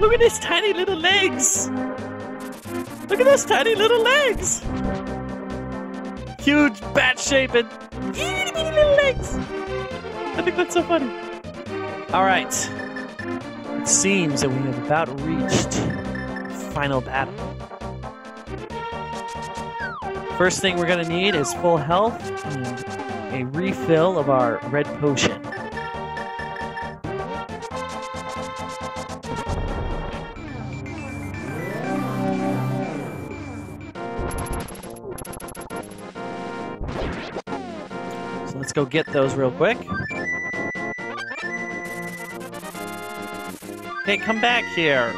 Look at his tiny little legs! Look at those tiny little legs! Huge bat-shaped itty bitty little legs! I think that's so funny. Alright. It seems that we have about reached the final battle. First thing we're gonna need is full health and a refill of our red potion. So let's go get those real quick. Hey, come back here.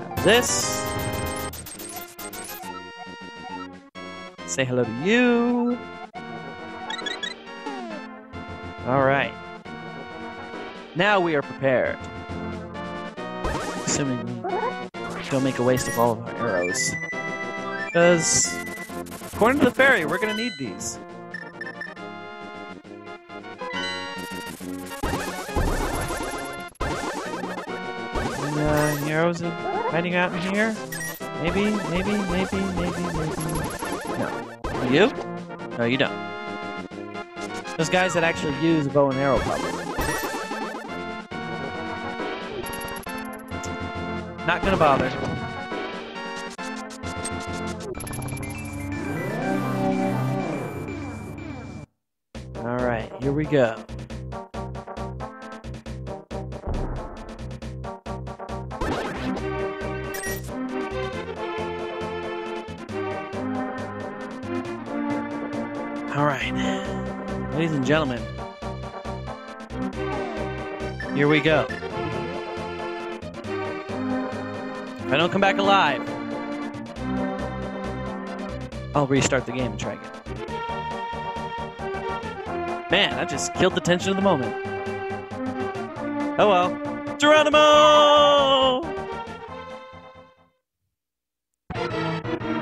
Grab this. Say hello to you. All right. Now we are prepared. Assuming we don't make a waste of all of our arrows. Because, according to the fairy, we're going to need these. And, any arrows hiding out in here? Maybe. No. You? No, you don't. Those guys that actually use a bow and arrow, probably. Not gonna bother. Alright, here we go. Alright, ladies and gentlemen, here we go. If I don't come back alive, I'll restart the game and try again. Man, that just killed the tension of the moment. Oh well. Geronimo!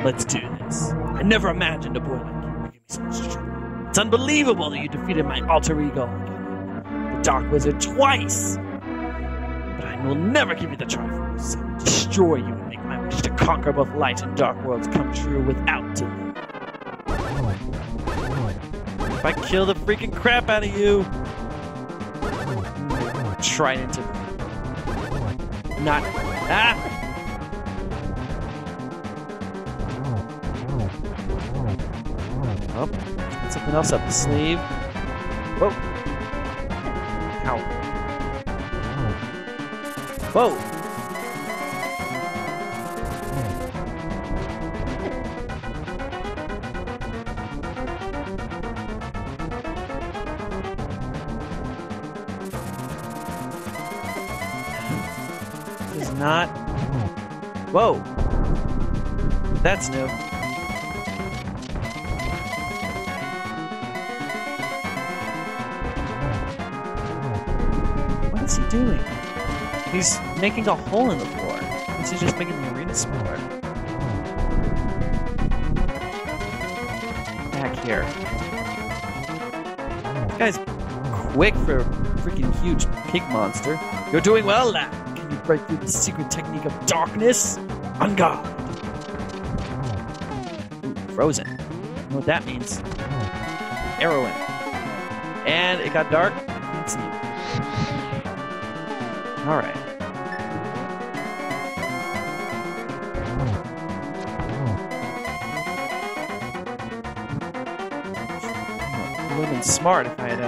Let's do this. I never imagined a boy like you would give me so much trouble. It's unbelievable that you defeated my alter ego, the Dark Wizard, twice! But I will never give you the Triforce. I will destroy you and make my wish to conquer both light and dark worlds come true without delay. If I kill the freaking crap out of you, trident of not Oh, got something else up the sleeve. Whoa! Ow! Whoa! Not. Whoa! That's new. What is he doing? He's making a hole in the floor. Is he just making the arena smaller? Back here. This guy's quick for a freaking huge pig monster. You're doing well, lad. Break through the secret technique of darkness? On guard! Ooh, frozen. I don't know what that means. Arrow in. And it got dark. Can't see. Alright. It would have been smart if I had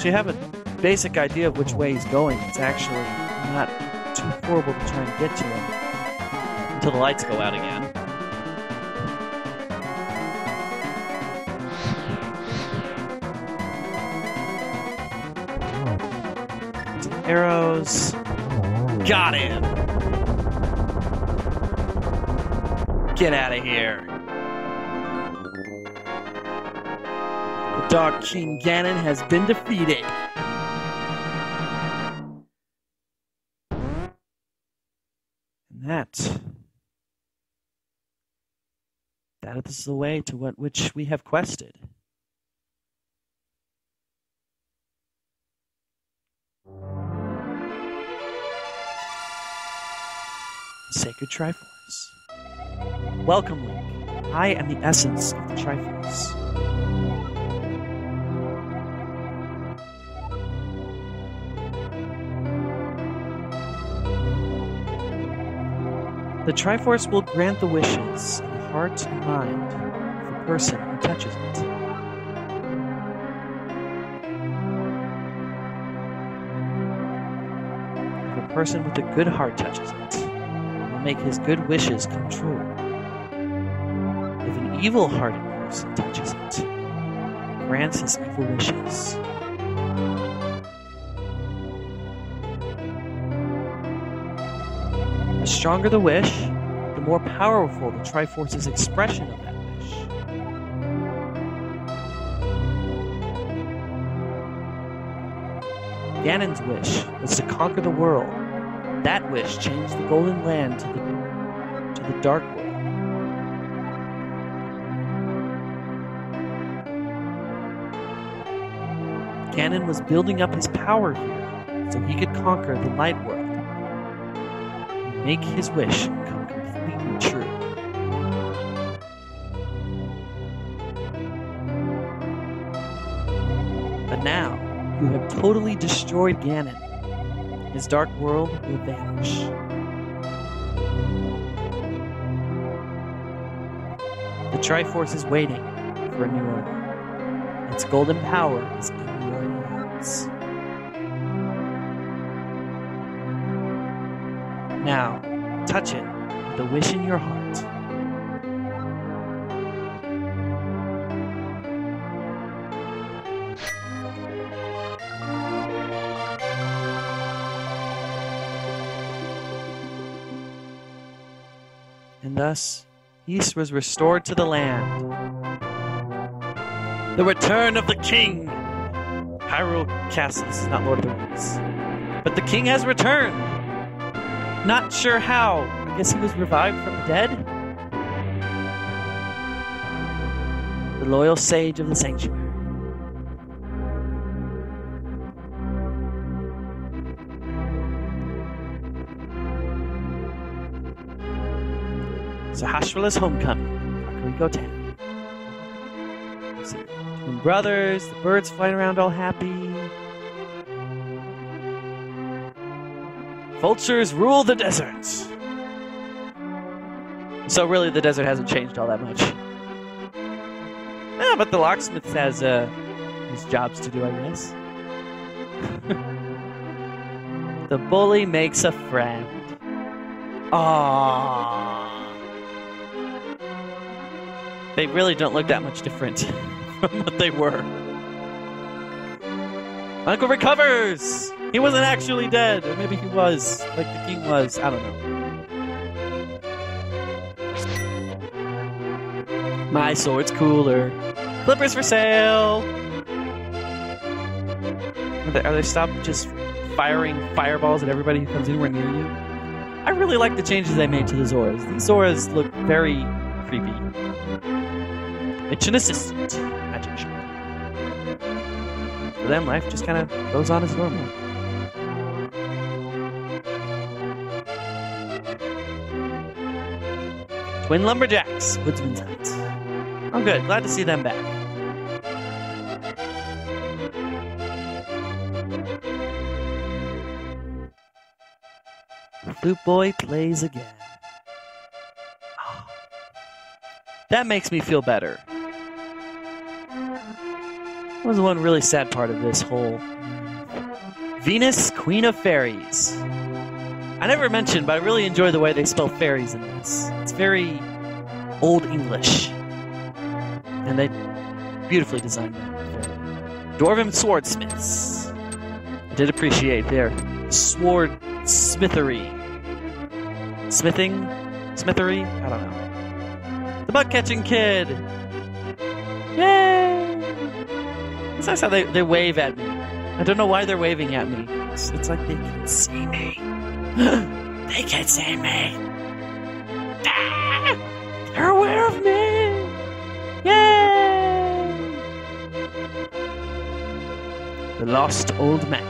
you have a basic idea of which way he's going. It's actually not too horrible to try and get to him until the lights go out again. Arrows. Got him! Get out of here. Dark King Ganon has been defeated. That is the way to which we have quested. Sacred Triforce. Welcome, Link. I am the essence of the Triforce. The Triforce will grant the wishes in the heart and mind of the person who touches it. If a person with a good heart touches it, it will make his good wishes come true. If an evil-hearted person touches it, it grants his evil wishes. The stronger the wish, the more powerful the Triforce's expression of that wish. Ganon's wish was to conquer the world. That wish changed the Golden Land to the Dark World. Ganon was building up his power here so he could conquer the Light World. Make his wish come completely true. But now, you have totally destroyed Ganon. His dark world will vanish. The Triforce is waiting for a new owner. Its golden power is in your hands. Now, touch it with a wish in your heart. And thus, peace was restored to the land. The return of the king! Hyrule Castle, this is not Lord of the Rings. But the king has returned! Not sure how. I guess he was revived from the dead? The loyal sage of the sanctuary. So Hashvala's homecoming. Kakariko Town. See, twin brothers, the birds flying around all happy. Vultures rule the desert. So really, the desert hasn't changed all that much. Yeah, but the locksmith has his jobs to do, I guess. The bully makes a friend. Aww. They really don't look that much different from what they were. Uncle recovers! He wasn't actually dead, or maybe he was, like the king was. I don't know. My sword's cooler. Clippers for sale! Are they stopped just firing fireballs at everybody who comes anywhere near you? I really like the changes they made to the Zoras. These Zoras look very creepy. Mission assistant. Magic shop. For them, life just kind of goes on as normal. Twin Lumberjacks, Woodsman's Hut. Oh good, glad to see them back. The flute boy plays again. Oh, that makes me feel better. That was one really sad part of this whole Venus, Queen of Fairies. I never mentioned, but I really enjoy the way they spell fairies in this. It's very Old English. And they beautifully designed that. Dwarven swordsmiths. I did appreciate their sword smithery. Smithery? I don't know. The bug-catching kid! Yay! It's nice how they wave at me. I don't know why they're waving at me. It's like they can see me. They can see me. Ah! They're aware of me! Yay! The lost old man.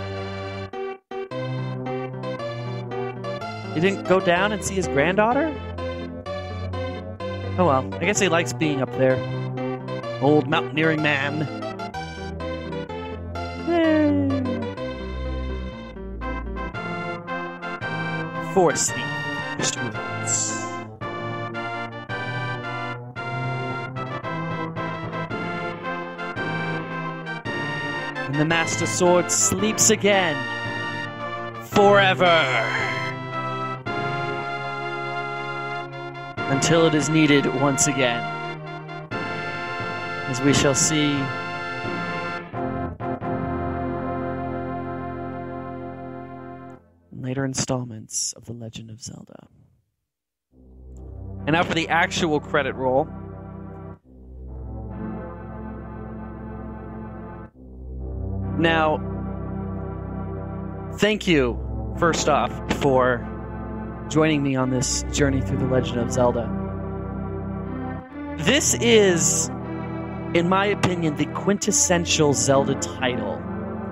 He didn't go down and see his granddaughter? Oh well, I guess he likes being up there. Old mountaineering man. Yay! Force thief. Mr. Woods. And the Master Sword sleeps again. Forever. Until it is needed once again. As we shall see in later installments of The Legend of Zelda. And now for the actual credit roll. Now, thank you, first off, for joining me on this journey through The Legend of Zelda. This is, in my opinion, the quintessential Zelda title.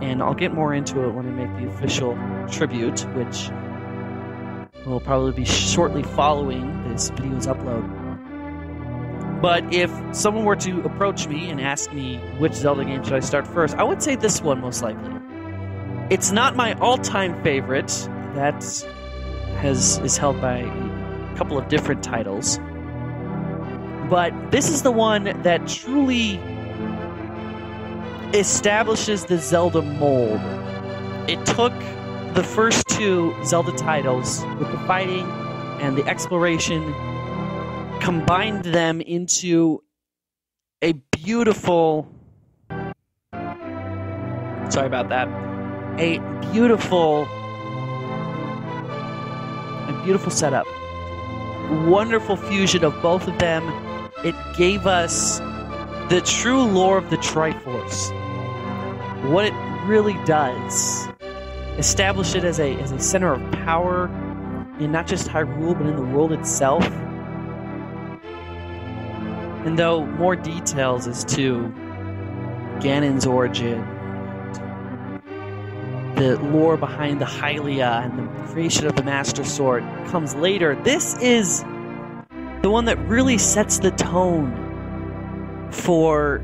And I'll get more into it when I make the official tribute, which will probably be shortly following this video's upload. But if someone were to approach me and ask me which Zelda game should I start first, I would say this one most likely. It's not my all-time favorite. That is held by a couple of different titles. But this is the one that truly establishes the Zelda mold. It took the first two Zelda titles with the fighting and the exploration, combined them into a beautiful... Sorry about that. A beautiful setup. Wonderful fusion of both of them. It gave us the true lore of the Triforce. What it really does. Establish it as a center of power in not just Hyrule, but in the world itself. And though more details as to Ganon's origin, the lore behind the Hylia and the creation of the Master Sword comes later, this is the one that really sets the tone for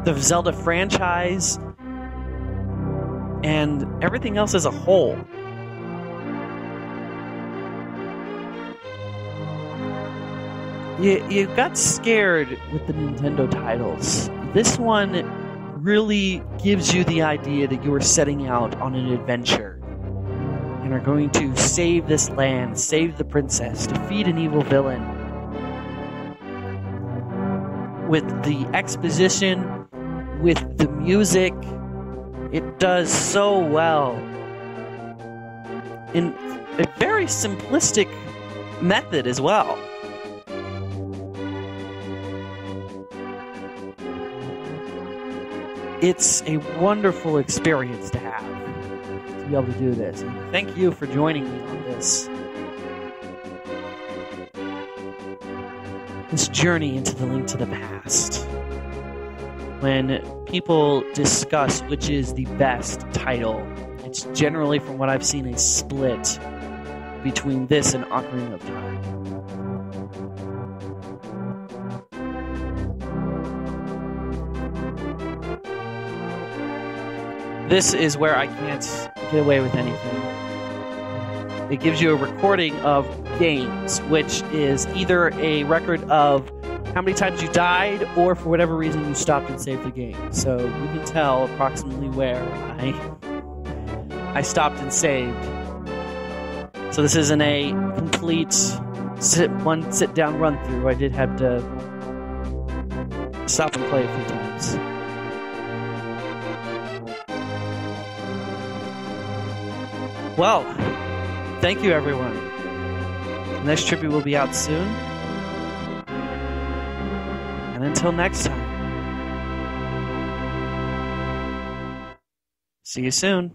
the Zelda franchise and everything else as a whole. You got scared with the Nintendo titles. This one really gives you the idea that you are setting out on an adventure and are going to save this land, save the princess, defeat an evil villain. With the exposition, with the music, it does so well. In a very simplistic method as well. It's a wonderful experience to have, to be able to do this. And thank you for joining me on this journey into the Link to the Past. When people discuss which is the best title, it's generally, from what I've seen, a split between this and Ocarina of Time. This is where I can't get away with anything. It gives you a recording of games, which is either a record of how many times you died, or for whatever reason you stopped and saved the game. So you can tell approximately where I stopped and saved. So this isn't a complete sit-down run-through. I did have to stop and play a few times. Well, thank you, everyone. The next tribute will be out soon. And until next time, see you soon.